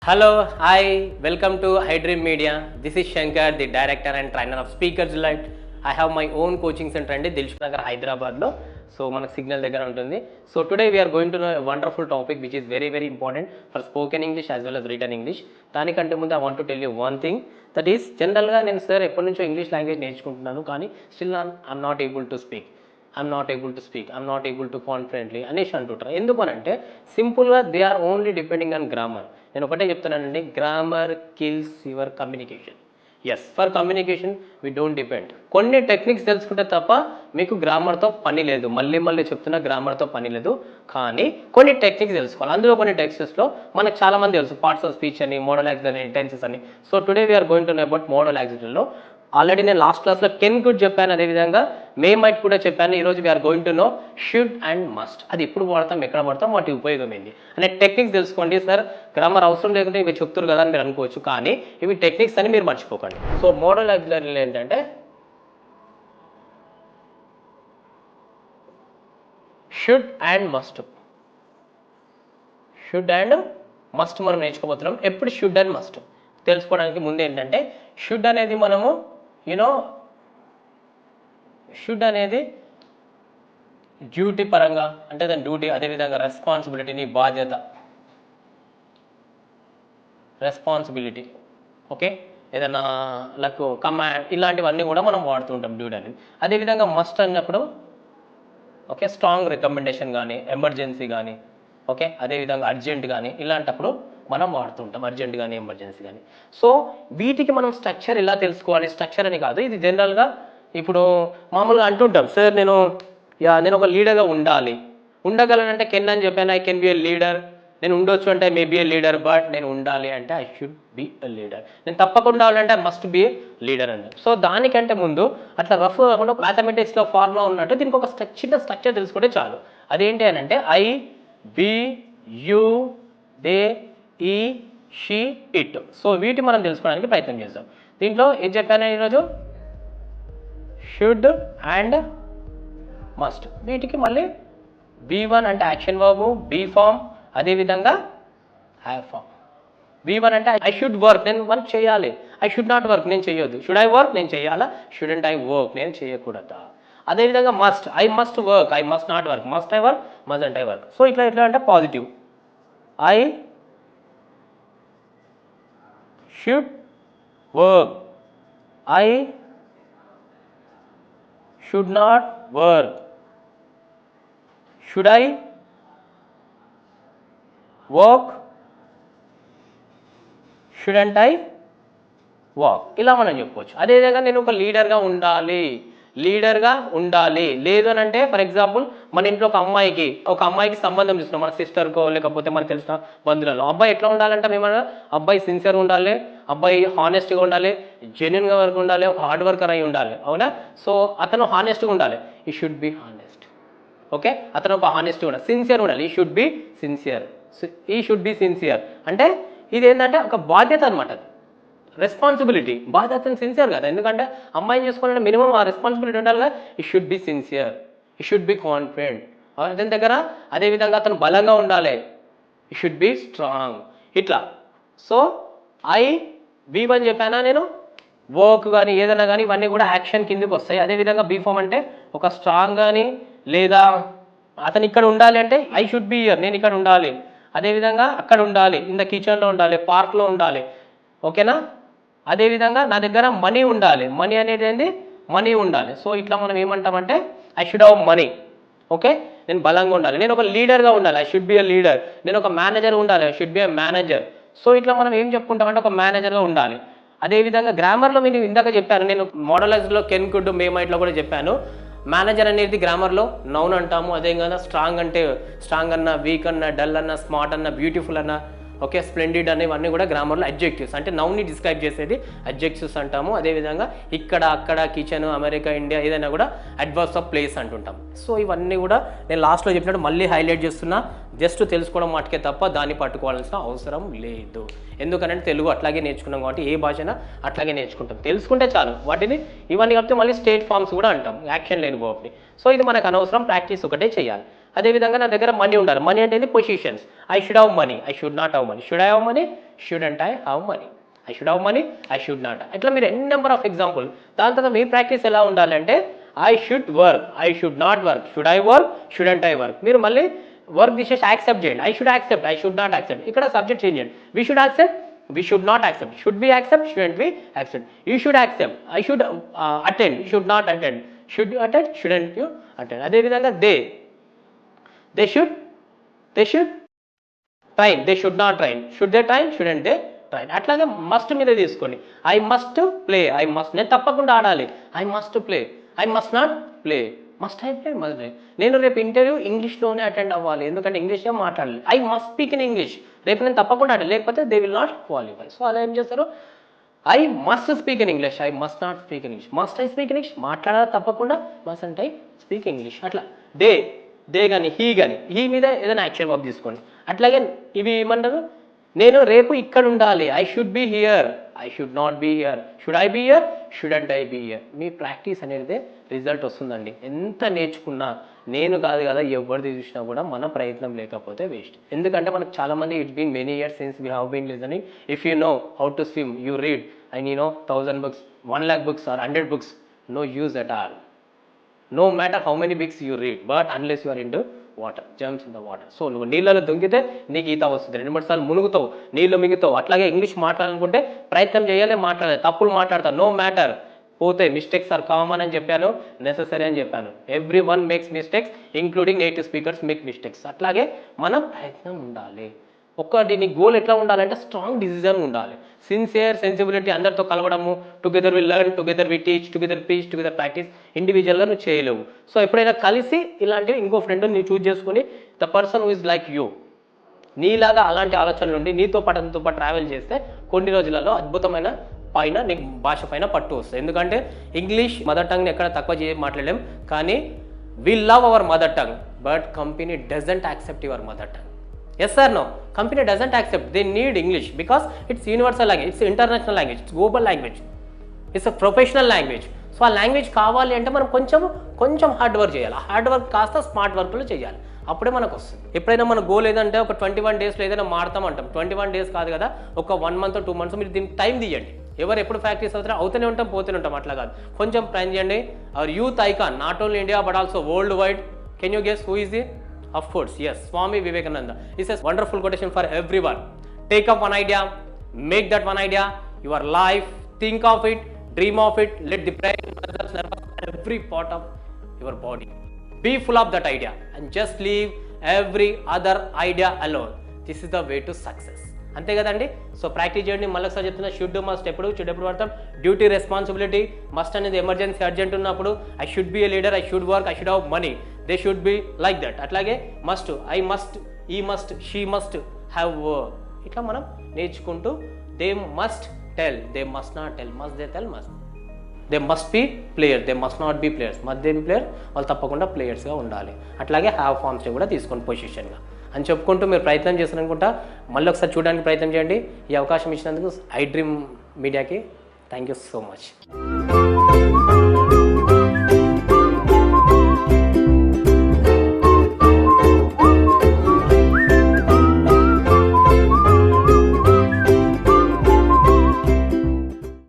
Hello, hi, welcome to iDream Media. This is Shankar, the director and trainer of Speakers Delight. I have my own coaching center and Dilshuk Nagar, Hyderabad lo. So మన signal దగ్గర ఉంటుంది. So today we are going to know a wonderful topic which is very important for spoken English as well as written English. దానికంటే ముందు I want to tell you one thing, that is జనరల్గా నేను sir ఎప్పటి నుంచో English language నేర్చుకుంటున్నాను, కానీ still I'm not able to speak, I'm not able to confidently అనేసి అంటుంటారు. ఎందుకు అని అంటే సింపుల్గా they are only depending on grammar. నేను ఒకటే చెప్తున్నానండి, grammar kills your communication. Yes, for communication we don't depend. కొన్ని టెక్నిక్స్ తెలుసుకుంటే తప్ప మీకు గ్రామర్తో పని లేదు. మళ్ళీ చెప్తున్నా, గ్రామర్తో పని లేదు, కానీ కొన్ని టెక్నిక్స్ తెలుసుకోవాలి. అందులో కొన్ని టెక్స్ట్స్లో మనకు చాలా మంది తెలుసు, పార్ట్స్ ఆఫ్ స్పీచ్ అని, మోడల్ యాక్సిడెంట్ అని, టెన్సెస్ అని. So today we're going to know about modal యాక్సిడెంట్లో. ఆల్రెడీ నేను లాస్ట్ క్లాస్లో కెన్ గుడ్ చెప్పాను, అదేవిధంగా మే మైట్ కూడా చెప్పాను. ఈరోజు we're going to know should and must. అది ఎప్పుడు వాడతాం, ఎక్కడ వాడతాం, వాటి ఉపయోగం ఏంటి అనే టెక్నిక్స్ తెలుసుకోండి. సార్ గ్రామర్ అవసరం లేకుంటే ఇవి చెప్తారు కదా అని మీరు అనుకోవచ్చు, కానీ ఇవి టెక్నిక్స్ అని మీరు మర్చిపోకండి. సో మోడల్ ఆక్సిలరీలు ఏంటంటే should and must. Should and must మనం నేర్చుకోబోతున్నాం. ఎప్పుడు షుడ్ అండ్ మస్ట్ తెలుసుకోవడానికి ముందు ఏంటంటే, షుడ్ అనేది మనము షుడ్ అనేది డ్యూటీ పరంగా, అంటే దాని డ్యూటీ, అదేవిధంగా రెస్పాన్సిబిలిటీని, రెస్పాన్సిబిలిటీ, ఓకే, ఏదైనా లైక్ కమాండ్, ఇలాంటివన్నీ కూడా మనం వాడుతూ ఉంటాం డ్యూటీ అనేది. అదేవిధంగా మస్ట్ అన్నప్పుడు ఓకే, స్ట్రాంగ్ రికమెండేషన్ కానీ, ఎమర్జెన్సీ కానీ, ఓకే, అదేవిధంగా అర్జెంట్ కానీ, ఇలాంటప్పుడు మనం వాడుతుంటాం, అర్జెంట్ కానీ, ఎమర్జెన్సీ కానీ. సో వీటికి మనం స్ట్రక్చర్ ఎలా తెలుసుకోవాలి, స్ట్రక్చర్ అని కాదు, ఇది జనరల్గా ఇప్పుడు మామూలుగా అంటుంటాం, సార్ నేను ఒక లీడర్గా ఉండగలనంటే కెన్ అని చెప్పాను, I can be a leader. నేను ఉండొచ్చు అంటే may be a leader, but నేను ఉండాలి అంటే I should be a leader. నేను తప్పకుండా ఉండాలంటే I must be a leader అని. సో దానికంటే ముందు అట్లా రఫ్ కాకుండా మ్యాథమెటిక్స్లో ఫార్ములా ఉన్నట్టు దీనికి ఒక చిన్న స్ట్రక్చర్ తెలుసుకుంటే చాలు. అదేంటి అని అంటే ఐ, బి, యు, దే, ఈ, షీ, ఇట్. సో వీటి మనం తెలుసుకోవడానికి ప్రయత్నం చేద్దాం. దీంట్లో ఏం చెప్పాను ఈరోజు, షుడ్ అండ్ మస్ట్. వీటికి మళ్ళీ B1 అంటే యాక్షన్ వర్బ్, బీ ఫామ్, అదేవిధంగా హ్యావ్ ఫామ్. B1 అంటే ఐ షుడ్ వర్క్, నేను వర్క్ చేయాలి. ఐ షుడ్ నాట్ వర్క్, నేను చేయొద్దు. షుడ్ ఐ వర్క్, నేను చేయాలా. షుడెంట్ ఐ వర్క్, నేను చేయకూడదా. అదేవిధంగా must, I must work, I must not work. Must I work, must I work. So ఇట్లా అంటే positive, I should work, I should not work, should I work, shouldn't I walk. ఇలా మనం చెప్పవచ్చు. అదేవిధంగా నేను ఒక లీడర్గా ఉండాలి లేదు అని అంటే, ఫర్ ఎగ్జాంపుల్ మన ఇంట్లో ఒక అమ్మాయికి సంబంధం చూస్తున్నాం, మన సిస్టర్కో లేకపోతే మనకు తెలిసిన బంధువులలో. అబ్బాయి ఎట్లా ఉండాలంటే, మేము అబ్బాయి సిన్సియర్గా ఉండాలి, అబ్బాయి హానెస్ట్గా ఉండాలి, జెన్యున్గా వర్క్ ఉండాలి, ఒక హార్డ్ వర్కర్ అయి ఉండాలి, అవునా. సో అతను హానెస్ట్గా ఉండాలి, ఈ షుడ్ బి హానెస్ట్, ఓకే. అతను ఒక హానెస్ట్గా ఉండాలి, సిన్సియర్ ఉండాలి, ఈ షుడ్ బి సిన్సియర్. అంటే ఇది ఏంటంటే ఒక బాధ్యత అనమాట, రెస్పాన్సిబిలిటీ, బాధ్యత. సిన్సియర్ కదా, ఎందుకంటే అమ్మాయిని చేసుకోవాలంటే మినిమం ఆ రెస్పాన్సిబిలిటీ ఉండాలి కదా. ఈ షుడ్ బి సిన్సియర్, ఈ షుడ్ బి కాన్ఫిడెంట్ అతని దగ్గర. అదేవిధంగా అతను బలంగా ఉండాలి, ఈ షుడ్ బి స్ట్రాంగ్, ఇట్లా. సో ఐ, B1 చెప్పానా నేను, వర్క్ కానీ ఏదైనా కానీ ఇవన్నీ కూడా యాక్షన్ కిందకి వస్తాయి. అదేవిధంగా బీ ఫామ్ అంటే ఒక స్ట్రాంగ్ కానీ, లేదా అతను ఇక్కడ ఉండాలి అంటే ఐ షుడ్ బి హియర్, నేను ఇక్కడ ఉండాలి. అదేవిధంగా అక్కడ ఉండాలి, ఇన్ ద కిచెన్లో ఉండాలి, పార్క్లో ఉండాలి, ఓకేనా. అదేవిధంగా నా దగ్గర మనీ ఉండాలి, మనీ అనేది ఏంది, మనీ ఉండాలి. సో ఇట్లా మనం ఏమంటామంటే I should have money, okay. నేను బలంగా ఉండాలి, నేను ఒక లీడర్గా ఉండాలి, I should be a leader. నేను ఒక మేనేజర్ ఉండాలి, I should be a manager. So ఇట్లా మనం ఏం చెప్పుకుంటామంటే ఒక మేనేజర్గా ఉండాలి. అదేవిధంగా గ్రామర్లో మీరు ఇందాక చెప్పాను, నేను మోడలైజ్లో కెన్ కుడ్ మే మైట్లో కూడా చెప్పాను. మేనేజర్ అనేది గ్రామర్లో నౌన్ అంటాము. అదే కదా స్ట్రాంగ్ అంటే స్ట్రాంగ్ అన్న, వీక్ అన్న, డల్ అన్న, స్మార్ట్ అన్న, బ్యూటిఫుల్ అన్న, ఓకే, స్ప్లెండిడ్ అనేవన్నీ కూడా గ్రామర్లో అడ్జెక్టివ్స్, అంటే నౌన్ని డిస్క్రైబ్ చేసేది అడ్జెక్టివ్స్ అంటాము. అదేవిధంగా ఇక్కడ, అక్కడ, కిచెన్, అమెరికా, ఇండియా ఏదైనా కూడా అడ్వర్బ్స్ ఆఫ్ ప్లేస్ అంటుంటాం. సో ఇవన్నీ కూడా నేను లాస్ట్లో చెప్పినట్టు మళ్ళీ హైలైట్ చేస్తున్నా, జస్ట్ తెలుసుకోవడం మటుకే తప్ప దాన్ని పట్టుకోవాల్సిన అవసరం లేదు. ఎందుకంటే తెలుగు అట్లాగే నేర్చుకున్నాం కాబట్టి ఏ భాషన అట్లాగే నేర్చుకుంటాం, తెలుసుకుంటే చాలు. వాటిని ఇవన్నీ కలిపితే మళ్ళీ స్టేట్ ఫామ్స్ కూడా అంటాం, యాక్షన్ లేని వర్బ్ని. సో ఇది మనకు అనవసరం, ప్రాక్టీస్ ఒకటే చేయాలి. అదేవిధంగా నా దగ్గర మనీ ఉండాలి. మనీ అంటే positions. I should have money, I should not have money. Should I have money, student I have money. I should have money, I should not. ఇట్లా మీరు ఎన్ని నెంబర్ ఆఫ్ ఎగ్జాంపుల్. దాని తర్వాత మీ ప్రాక్టీస్ ఎలా ఉండాలంటే I should work, I should not work, should I work, shouldn't I work. మీరు మళ్ళీ work తీసేసి యాక్సెప్ట్ చేయండి. I should accept, I should not accept. ఇక్కడ సబ్జెక్ట్ చేంజ్ చేయండి. We should accept, we should not accept. Should we accept, shouldn't we accept? You should accept, I should attend, you should not attend. Should you attend, shouldn't you attend? అదే విధంగా they should train, they should not train. Should they train, shouldn't they train? అట్లాగే must మీద తీసుకోండి. I must play, I must, నేను తప్పకుండా ఆడాలి. I must play, I must not play. Must అయితే must. నేను రేపు ఇంటర్వ్యూ ఇంగ్లీష్లోనే అటెండ్ అవ్వాలి, ఎందుకంటే ఇంగ్లీష్గా మాట్లాడాలి. I must speak in English. రేపు నేను తప్పకుండా ఆడాలి, లేకపోతే they will not qualify. So అలా ఏం చేస్తారు, I must speak in English, I must not speak in English. Must I speak English, మాట్లాడాలి తప్పకుండా. మస్ట్ అంటే ఐ స్పీక్ ఇంగ్లీష్. అట్లా దే కానీ హీ మీద ఏదైనా యాక్షన్ వర్క్ తీసుకోండి. అట్లాగే ఇవి ఏమంటారు, నేను రేపు ఇక్కడ ఉండాలి. I should be here, I should not be here. Should I be here, shouldn't I be here. మీ ప్రాక్టీస్ అనేది రిజల్ట్ వస్తుందండి. ఎంత నేర్చుకున్నా, నేను కాదు కదా ఎవరిది చూసినా కూడా మన ప్రయత్నం లేకపోతే వేస్ట్. ఎందుకంటే మనకు చాలామంది it's been many years since we have been listening. If you know how to swim, you read and you know 1000 books, 1 lakh books or 100 books, no use at all. No matter how many books you read, but unless you are into water, jumps in the water. So నువ్వు నీళ్ళలో దొంగితే నీకు ఈత వస్తుంది, 2-3 సార్లు మునుగుతావు, నీళ్ళు మిగుతావు. అట్లాగే English మాట్లాడాలనుకుంటే ప్రయత్నం చేయాలి, మాట్లాడాలి. తప్పులు మాట్లాడతావు, నో మ్యాటర్, పోతే మిస్టేక్స్ ఆర్ కామన్ అని చెప్పాను, నెససరీ అని చెప్పాను. Every one makes mistakes, including native speakers make mistakes. అట్లాగే మనం ప్రయత్నం ఉండాలి. ఒక్కటి నీ గోల్ ఎట్లా ఉండాలంటే స్ట్రాంగ్ డిసిజన్ ఉండాలి, సిన్సియర్, సెన్సిబిలిటీ, అందరితో కలవడము, together we learn, together we teach, together preach, together practice. ఇండివిజువల్గా నువ్వు చేయలేవు. సో ఎప్పుడైనా కలిసి ఇలాంటివి ఇంకో ఫ్రెండ్ నువ్వు చూజ్ చేసుకుని the person who is like you, నీలాగా అలాంటి ఆలోచనలు ఉండి నీతో పాటు ట్రావెల్ చేస్తే కొన్ని రోజులలో అద్భుతమైన పైన నీకు భాష పైన పట్టు వస్తుంది. ఎందుకంటే ఇంగ్లీష్ మదర్ టంగ్ని ఎక్కడ తక్కువ మాట్లాడలేం, కానీ we love our mother tongue, but company doesn't accept your mother tongue. Yes or no? Company doesn't accept. They need English because it's universal language, it's international language, it's global language, it's a professional language. So ఆ language కావాలి అంటే మనం కొంచెం hard work చేయాలి. Hard work కాస్త smart వర్క్లో చేయాలి, అప్పుడే మనకు వస్తుంది. ఎప్పుడైనా మన గోల్ ఏదంటే ఒక 21 daysలో ఏదైనా మాడతామంటాం. 21 days కాదు కదా, ఒక 1 month 2 months మీరు దీనికి టైం తీయండి. ఎవరు ఎప్పుడు ప్రాక్టీస్ అవుతూనే ఉంటాం, పోతూనే ఉంటాం, అట్లా కాదు. కొంచెం ట్రైన్ చేయండి. Hour youth icon, not only India but also world wide. Can you guess who is the? Of course, yes, Swami Vivekananda. It's a wonderful quotation for everyone. Take up one idea, make that one idea your life, think of it, dream of it, let the brain, muscles, nervous, every part of your body be full of that idea and just leave every other idea alone. This is the way to success. అంతే కదండి. So practice చేయండి. మళ్ళీ ఒకసారి చెప్తున్నా, should must ఎప్పుడు వాడతాం, duty, responsibility. Must అనేది emergency, urgent ఉన్నప్పుడు. I should be A leader, I should work, I should have money, they should be like that. అట్లాగే మస్ట్, ఐ మస్ట్, ఈ must, she must have work. ఇట్లా మనం నేర్చుకుంటూ they must tell, they must not tell, must they tell, must they must be player, they must not be players. Must they be player, వాళ్ళు తప్పకుండా ప్లేయర్స్గా ఉండాలి. అట్లాగే have ఫార్మ్స్ని కూడా తీసుకోండి పొజిషన్గా అని చెప్పుకుంటూ మీరు ప్రయత్నం చేస్తారనుకుంటా. మళ్ళీ ఒకసారి చూడడానికి ప్రయత్నం చేయండి. ఈ అవకాశం ఇచ్చినందుకు ఐ డ్రీమ్ మీడియాకి థ్యాంక్ యూ సో మచ్.